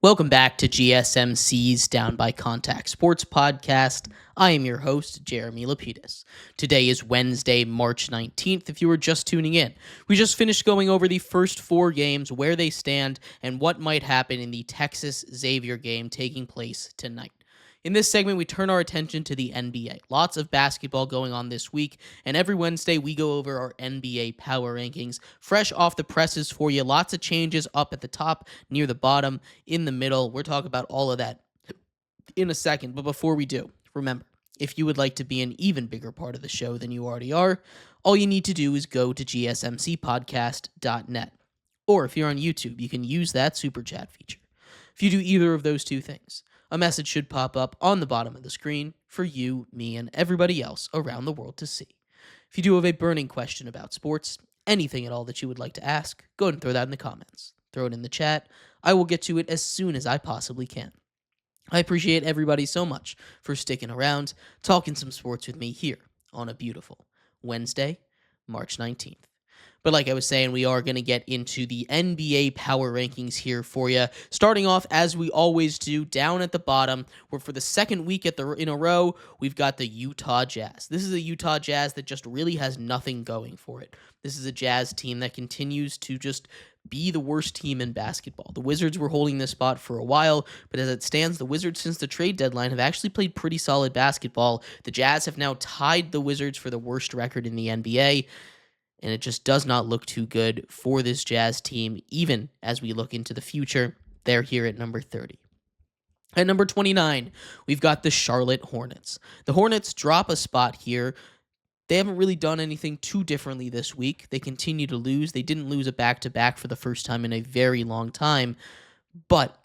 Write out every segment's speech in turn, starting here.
Welcome back to GSMC's Down by Contact Sports Podcast. I am your host, Jeremy Lapidus. Today is Wednesday, March 19th, if you were just tuning in. We just finished going over the first four games, where they stand, and what might happen in the Texas Xavier game taking place tonight. In this segment, we turn our attention to the NBA. Lots of basketball going on this week, and every Wednesday we go over our NBA power rankings, fresh off the presses for you. Lots of changes up at the top, near the bottom, in the middle. We'll talk about all of that in a second, but before we do, remember, if you would like to be an even bigger part of the show than you already are, all you need to do is go to gsmcpodcast.net. Or if you're on YouTube, you can use that super chat feature. If you do either of those two things, a message should pop up on the bottom of the screen for you, me, and everybody else around the world to see. If you do have a burning question about sports, anything at all that you would like to ask, go ahead and throw that in the comments. Throw it in the chat. I will get to it as soon as I possibly can. I appreciate everybody so much for sticking around, talking some sports with me here on a beautiful Wednesday, March 19th. But like I was saying, we are going to get into the NBA power rankings here for you. Starting off, as we always do, down at the bottom, where for the second week in a row, we've got the Utah Jazz. This is a Utah Jazz that just really has nothing going for it. This is a Jazz team that continues to just be the worst team in basketball. The Wizards were holding this spot for a while, but as it stands, the Wizards, since the trade deadline, have actually played pretty solid basketball. The Jazz have now tied the Wizards for the worst record in the NBA. And it just does not look too good for this Jazz team, even as we look into the future. They're here at number 30. At number 29, we've got the Charlotte Hornets. The Hornets drop a spot here. They haven't really done anything too differently this week. They continue to lose. They didn't lose a back-to-back for the first time in a very long time. But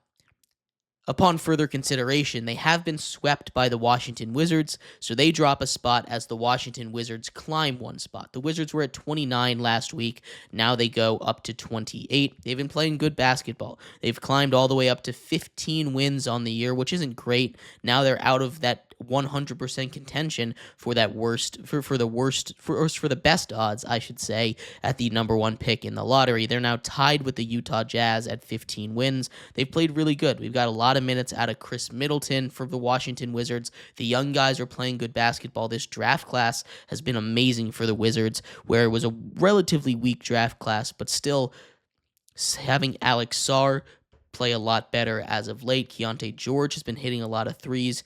upon further consideration, they have been swept by the Washington Wizards, so they drop a spot as the Washington Wizards climb one spot. The Wizards were at 29 last week. Now they go up to 28. They've been playing good basketball. They've climbed all the way up to 15 wins on the year, which isn't great. Now they're out of that 100% contention for that for the best odds, I should say, at the number one pick in the lottery. They're now tied with the Utah Jazz at 15 wins. They've played really good. We've got a lot of minutes out of Chris Middleton for the Washington Wizards. The young guys are playing good basketball. This draft class has been amazing for the Wizards, where it was a relatively weak draft class, but still having Alex Sarr play a lot better as of late. Keontae George has been hitting a lot of threes.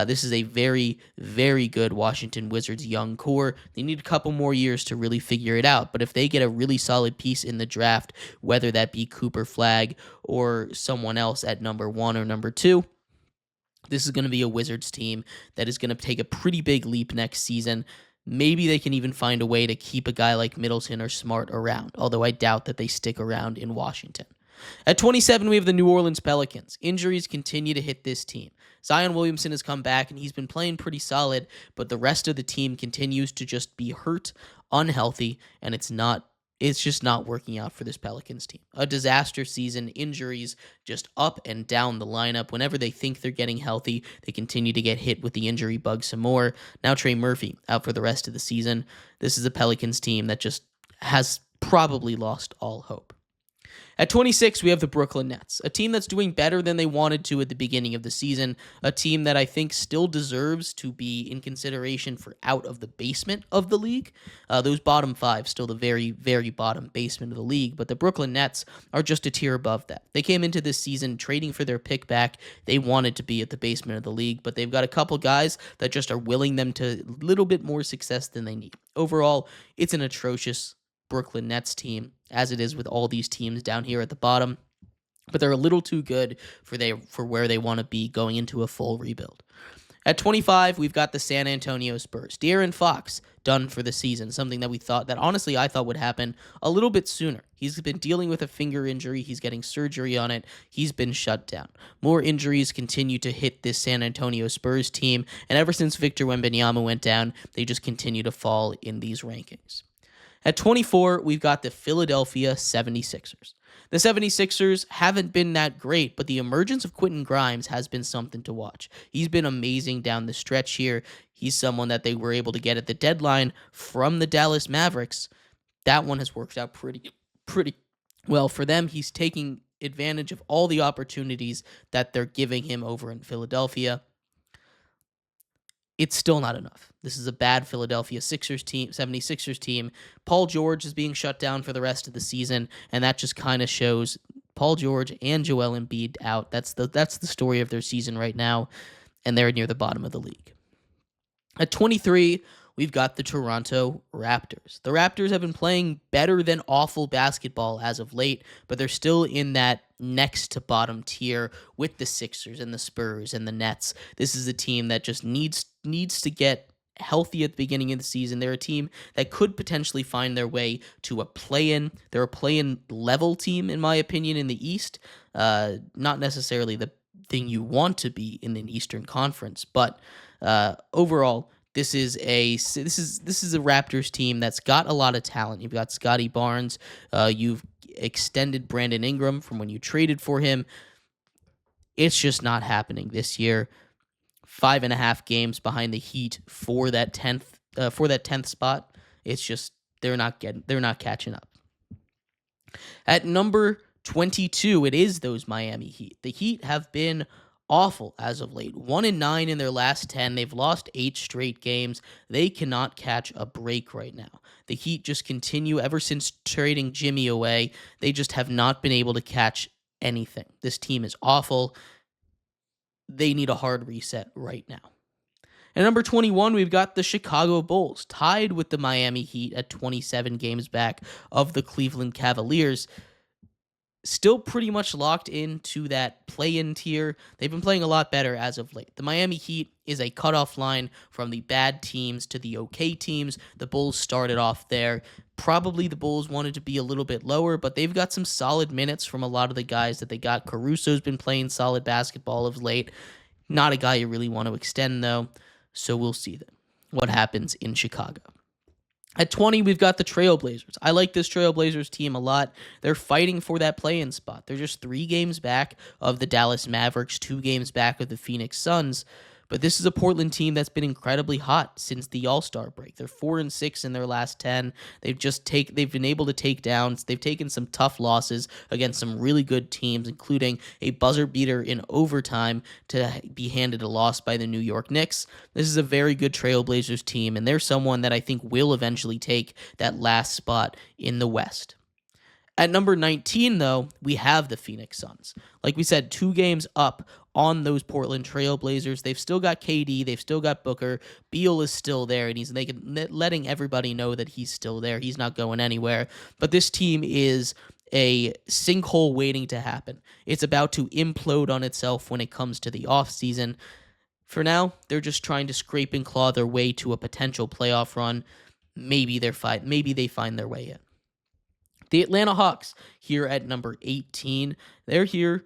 This is a very, very good Washington Wizards young core. They need a couple more years to really figure it out, but if they get a really solid piece in the draft, whether that be Cooper Flagg or someone else at number 1 or number 2, this is going to be a Wizards team that is going to take a pretty big leap next season. Maybe they can even find a way to keep a guy like Middleton or Smart around, although I doubt that they stick around in Washington. At 27, we have the New Orleans Pelicans. Injuries continue to hit this team. Zion Williamson has come back, and he's been playing pretty solid, but the rest of the team continues to just be hurt, unhealthy, and it's just not working out for this Pelicans team. A disaster season, injuries just up and down the lineup. Whenever they think they're getting healthy, they continue to get hit with the injury bug some more. Now Trey Murphy out for the rest of the season. This is a Pelicans team that just has probably lost all hope. At 26, we have the Brooklyn Nets, a team that's doing better than they wanted to at the beginning of the season, a team that I think still deserves to be in consideration for out of the basement of the league. Those bottom five, still the very, very bottom basement of the league, but the Brooklyn Nets are just a tier above that. They came into this season trading for their pick back. They wanted to be at the basement of the league, but they've got a couple guys that just are willing them to a little bit more success than they need. Overall, it's an atrocious Brooklyn Nets team, as it is with all these teams down here at the bottom, but they're a little too good for where they want to be going into a full rebuild. At 25, we've got the San Antonio Spurs. De'Aaron Fox done for the season, something that honestly I thought would happen a little bit sooner. He's been dealing with a finger injury. He's getting surgery on it. He's been shut down. More injuries continue to hit this San Antonio Spurs team, and ever since Victor Wembanyama went down, they just continue to fall in these rankings. At 24, we've got the Philadelphia 76ers. The 76ers haven't been that great, but the emergence of Quentin Grimes has been something to watch. He's been amazing down the stretch here. He's someone that they were able to get at the deadline from the Dallas Mavericks. That one has worked out pretty well for them. He's taking advantage of all the opportunities that they're giving him over in Philadelphia. It's still not enough. This is a bad Philadelphia 76ers team. Paul George is being shut down for the rest of the season, and that just kind of shows Paul George and Joel Embiid out. That's the story of their season right now, and they're near the bottom of the league. At 23, we've got the Toronto Raptors. The Raptors have been playing better than awful basketball as of late, but they're still in that next to bottom tier with the Sixers and the Spurs and the Nets. This is a team that just needs to get healthy at the beginning of the season. They're a team that could potentially find their way to a play-in. They're a play-in level team, in my opinion, in the East. Not necessarily the thing you want to be in an Eastern Conference, but overall, this is a Raptors team that's got a lot of talent. You've got Scotty Barnes. You've extended Brandon Ingram from when you traded for him. It's just not happening this year. 5.5 games behind the Heat for that 10th spot. It's just they're not catching up. At number 22, it is those Miami Heat. The Heat have been awful as of late. 1-9 in their last 10. They've lost 8 straight games. They cannot catch a break right now. The Heat just continue, ever since trading Jimmy away, they just have not been able to catch anything. This team is awful. They need a hard reset right now. At number 21, we've got the Chicago Bulls, tied with the Miami Heat at 27 games back of the Cleveland Cavaliers. Still pretty much locked into that play-in tier. They've been playing a lot better as of late. The Miami Heat is a cutoff line from the bad teams to the okay teams. The Bulls started off there. Probably the Bulls wanted to be a little bit lower, but they've got some solid minutes from a lot of the guys that they got. Caruso's been playing solid basketball of late. Not a guy you really want to extend, though. So we'll see what happens in Chicago. At 20, we've got the Trailblazers. I like this Trailblazers team a lot. They're fighting for that play-in spot. They're just 3 games back of the Dallas Mavericks, 2 games back of the Phoenix Suns. But this is a Portland team that's been incredibly hot since the All-Star break. They're 4-6 in their last 10. They've been able to take downs. They've taken some tough losses against some really good teams, including a buzzer beater in overtime to be handed a loss by the New York Knicks. This is a very good Trailblazers team, and they're someone that I think will eventually take that last spot in the West. At number 19, though, we have the Phoenix Suns. Like we said, 2 games up on those Portland Trailblazers. They've still got KD. They've still got Booker. Beal is still there, and he's letting everybody know that he's still there. He's not going anywhere. But this team is a sinkhole waiting to happen. It's about to implode on itself when it comes to the offseason. For now, they're just trying to scrape and claw their way to a potential playoff run. Maybe they find their way in. The Atlanta Hawks here at number 18. They're here.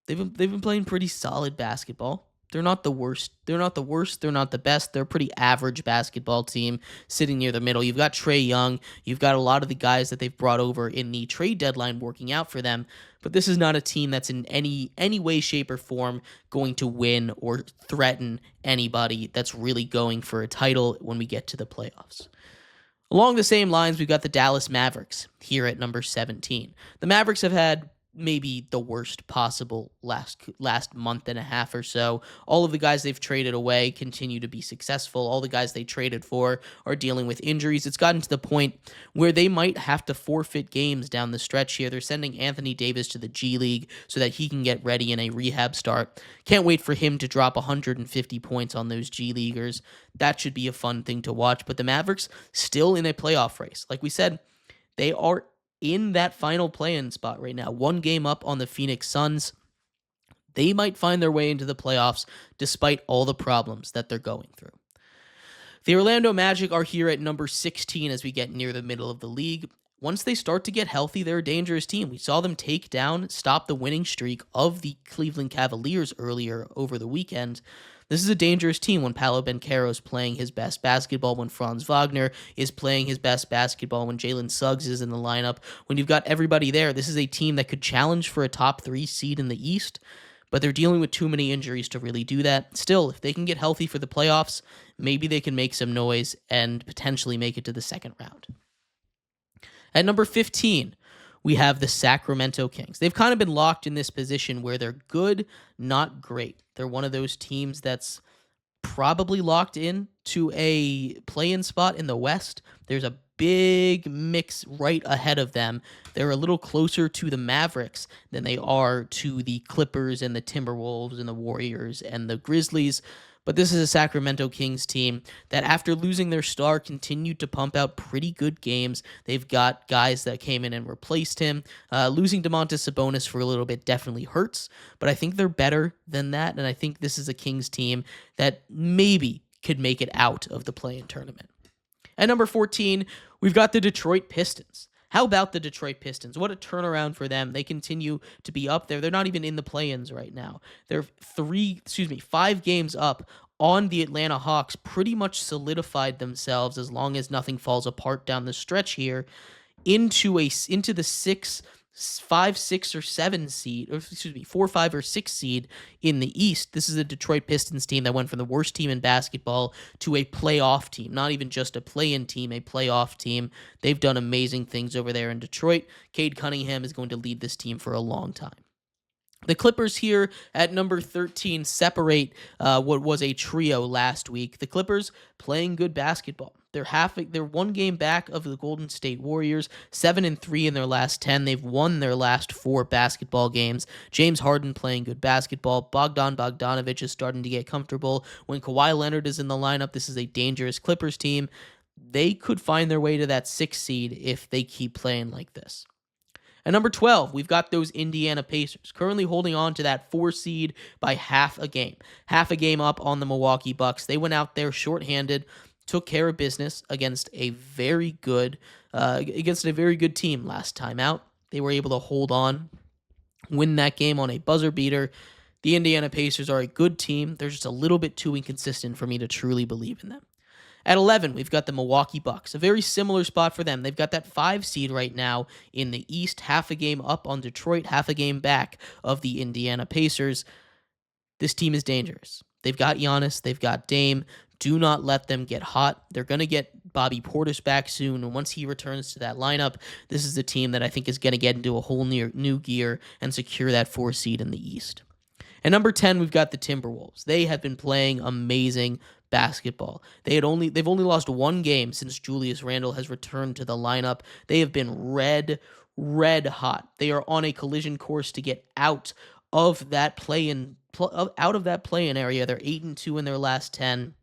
They've been playing pretty solid basketball. They're not the worst. They're not the best. They're a pretty average basketball team sitting near the middle. You've got Trae Young. You've got a lot of the guys that they've brought over in the trade deadline working out for them. But this is not a team that's in any way, shape, or form going to win or threaten anybody that's really going for a title when we get to the playoffs. Along the same lines, we've got the Dallas Mavericks here at number 17. The Mavericks have had maybe the worst possible last month and a half or so. All of the guys they've traded away continue to be successful. All the guys they traded for are dealing with injuries. It's gotten to the point where they might have to forfeit games down the stretch here. They're sending Anthony Davis to the G League so that he can get ready in a rehab start. Can't wait for him to drop 150 points on those G Leaguers. That should be a fun thing to watch. But the Mavericks still in a playoff race. Like we said, they are in that final play-in spot right now. 1 game up on the Phoenix Suns. They might find their way into the playoffs despite all the problems that they're going through. The Orlando Magic are here at number 16 as we get near the middle of the league. Once they start to get healthy, they're a dangerous team. We saw them stop the winning streak of the Cleveland Cavaliers earlier over the weekend. This is a dangerous team when Paolo Banchero is playing his best basketball, when Franz Wagner is playing his best basketball, when Jalen Suggs is in the lineup. When you've got everybody there, this is a team that could challenge for a top 3 seed in the East, but they're dealing with too many injuries to really do that. Still, if they can get healthy for the playoffs, maybe they can make some noise and potentially make it to the second round. At number 15, we have the Sacramento Kings. They've kind of been locked in this position where they're good, not great. They're one of those teams that's probably locked in to a play-in spot in the West. There's a big mix right ahead of them. They're a little closer to the Mavericks than they are to the Clippers and the Timberwolves and the Warriors and the Grizzlies. But this is a Sacramento Kings team that, after losing their star, continued to pump out pretty good games. They've got guys that came in and replaced him. Losing Domantas Sabonis for a little bit definitely hurts, but I think they're better than that, and I think this is a Kings team that maybe could make it out of the play-in tournament. At number 14, we've got the Detroit Pistons. How about the Detroit Pistons? What a turnaround for them. They continue to be up there. They're not even in the play-ins right now. They're 5 games up on the Atlanta Hawks, pretty much solidified themselves, as long as nothing falls apart down the stretch here, into the 5, 6, or 7 seed, 4, 5, or 6 seed in the East. This is a Detroit Pistons team that went from the worst team in basketball to a playoff team, not even just a play-in team, a playoff team. They've done amazing things over there in Detroit. Cade Cunningham is going to lead this team for a long time. The Clippers here at number 13 separate what was a trio last week. The Clippers playing good basketball. They're 1 game back of the Golden State Warriors, 7-3 in their last 10. They've won their last 4 basketball games. James Harden playing good basketball. Bogdan Bogdanovic is starting to get comfortable. When Kawhi Leonard is in the lineup, this is a dangerous Clippers team. They could find their way to that 6th seed if they keep playing like this. At number 12, we've got those Indiana Pacers, currently holding on to that 4 seed by half a game. Half a game up on the Milwaukee Bucks. They went out there shorthanded, took care of business against a very good team last time out. They were able to hold on, win that game on a buzzer beater. The Indiana Pacers are a good team. They're just a little bit too inconsistent for me to truly believe in them. At 11, we've got the Milwaukee Bucks, a very similar spot for them. They've got that 5 seed right now in the East, half a game up on Detroit, half a game back of the Indiana Pacers. This team is dangerous. They've got Giannis, they've got Dame. Do not let them get hot. They're going to get Bobby Portis back soon, and once he returns to that lineup, this is a team that I think is going to get into a whole new gear and secure that 4 seed in the East. At number 10, we've got the Timberwolves. They have been playing amazing basketball. They've only lost 1 game since Julius Randle has returned to the lineup. They have been red hot. They are on a collision course to get out of that play-in area. They're 8-2 in their last 10.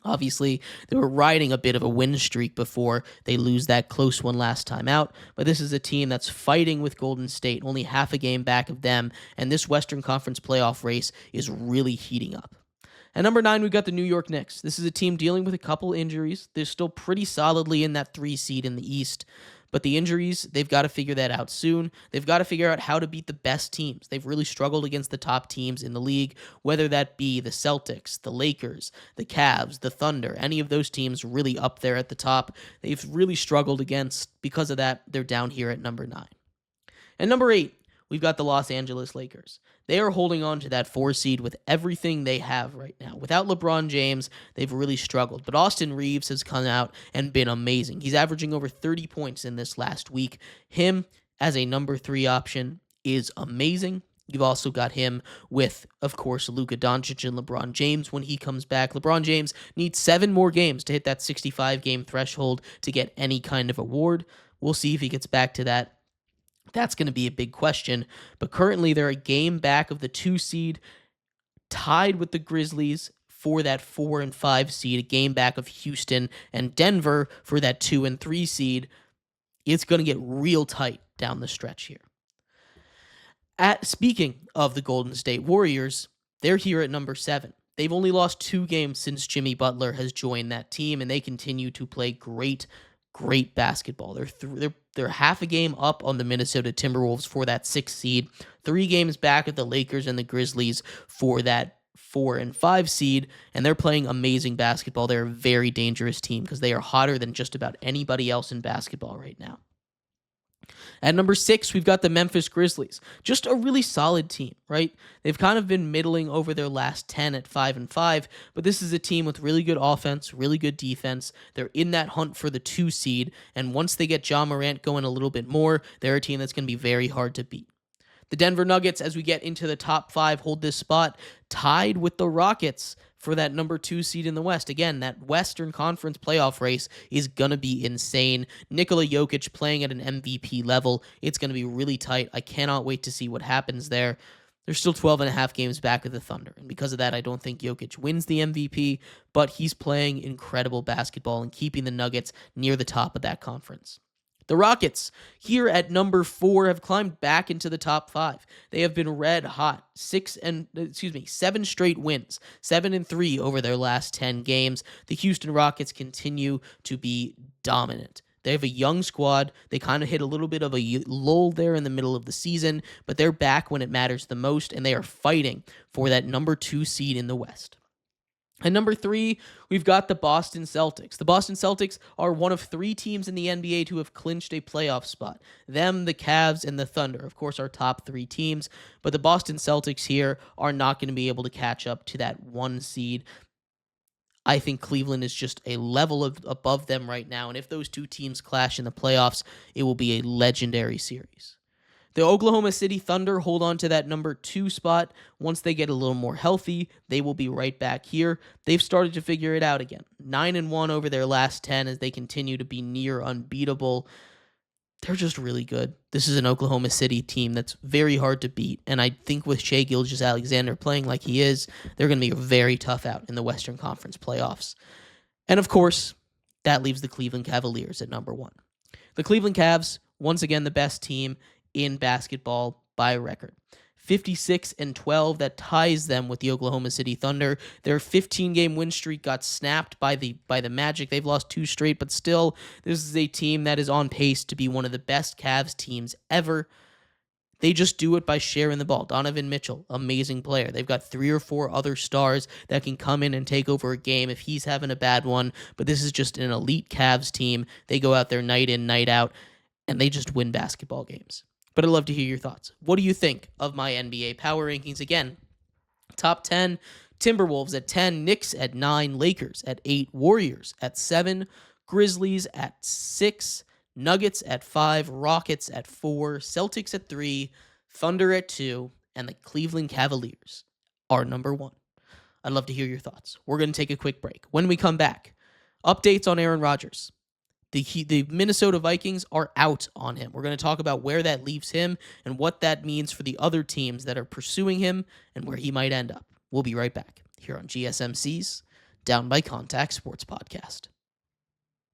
Obviously, they were riding a bit of a win streak before they lose that close one last time out, but this is a team that's fighting with Golden State, only half a game back of them, and this Western Conference playoff race is really heating up. At number 9, we've got the New York Knicks. This is a team dealing with a couple injuries. They're still pretty solidly in that 3 seed in the East, but the injuries, they've got to figure that out soon. They've got to figure out how to beat the best teams. They've really struggled against the top teams in the league, whether that be the Celtics, the Lakers, the Cavs, the Thunder, any of those teams really up there at the top. They've really struggled against. Because of that, they're down here at number 9. And number 8, we've got the Los Angeles Lakers. They are holding on to that 4 seed with everything they have right now. Without LeBron James, they've really struggled. But Austin Reeves has come out and been amazing. He's averaging over 30 points in this last week. Him as a number 3 option is amazing. You've also got him with, of course, Luka Doncic and LeBron James when he comes back. LeBron James needs 7 more games to hit that 65-game threshold to get any kind of award. We'll see if he gets back to that. That's going to be a big question, but currently they're a game back of the 2 seed, tied with the Grizzlies for that 4 and 5 seed, a game back of Houston and Denver for that 2 and 3 seed. It's going to get real tight down the stretch here. Speaking of the Golden State Warriors, they're here at number 7. They've only lost 2 games since Jimmy Butler has joined that team, and they continue to play great basketball. They're half a game up on the Minnesota Timberwolves for that 6th seed, 3 games back of the Lakers and the Grizzlies for that 4 and 5 seed, and they're playing amazing basketball. They're a very dangerous team because they are hotter than just about anybody else in basketball right now. At number 6, we've got the Memphis Grizzlies. Just a really solid team, right? They've kind of been middling over their last 10 at 5-5, but this is a team with really good offense, really good defense. They're in that hunt for the 2 seed, and once they get Ja Morant going a little bit more, they're a team that's going to be very hard to beat. The Denver Nuggets, as we get into the top 5, hold this spot tied with the Rockets for that number 2 seed in the West. Again, that Western Conference playoff race is going to be insane. Nikola Jokic playing at an MVP level. It's going to be really tight. I cannot wait to see what happens there. They're still 12 and a half games back of the Thunder, and because of that, I don't think Jokic wins the MVP, but he's playing incredible basketball and keeping the Nuggets near the top of that conference. The Rockets, here at number 4, have climbed back into the top 5. They have been red hot. 7 straight wins, 7-3 over their last 10 games. The Houston Rockets continue to be dominant. They have a young squad. They kind of hit a little bit of a lull there in the middle of the season, but they're back when it matters the most, and they are fighting for that number 2 seed in the West. At number 3, we've got the Boston Celtics. The Boston Celtics are one of 3 teams in the NBA to have clinched a playoff spot. Them, the Cavs, and the Thunder, of course, are top 3 teams, but the Boston Celtics here are not going to be able to catch up to that 1 seed. I think Cleveland is just a level above them right now, and if those 2 teams clash in the playoffs, it will be a legendary series. The Oklahoma City Thunder hold on to that number 2 spot. Once they get a little more healthy, they will be right back here. They've started to figure it out again. 9-1 over their last 10 as they continue to be near unbeatable. They're just really good. This is an Oklahoma City team that's very hard to beat, and I think with Shai Gilgeous-Alexander playing like he is, they're going to be very tough out in the Western Conference playoffs. And of course, that leaves the Cleveland Cavaliers at number 1. The Cleveland Cavs, once again, the best team in basketball by record. 56-12, that ties them with the Oklahoma City Thunder. Their 15-game win streak got snapped by the Magic. They've lost 2 straight, but still, this is a team that is on pace to be one of the best Cavs teams ever. They just do it by sharing the ball. Donovan Mitchell, amazing player. They've got 3 or 4 other stars that can come in and take over a game if he's having a bad one, but this is just an elite Cavs team. They go out there night in, night out, and they just win basketball games. But I'd love to hear your thoughts. What do you think of my NBA power rankings? Again, top 10, Timberwolves at 10, Knicks at 9, Lakers at 8, Warriors at 7, Grizzlies at 6, Nuggets at 5, Rockets at 4, Celtics at 3, Thunder at 2, and the Cleveland Cavaliers are number 1. I'd love to hear your thoughts. We're going to take a quick break. When we come back, updates on Aaron Rodgers. The Minnesota Vikings are out on him. We're going to talk about where that leaves him and what that means for the other teams that are pursuing him and where he might end up. We'll be right back here on GSMC's Down by Contact Sports Podcast.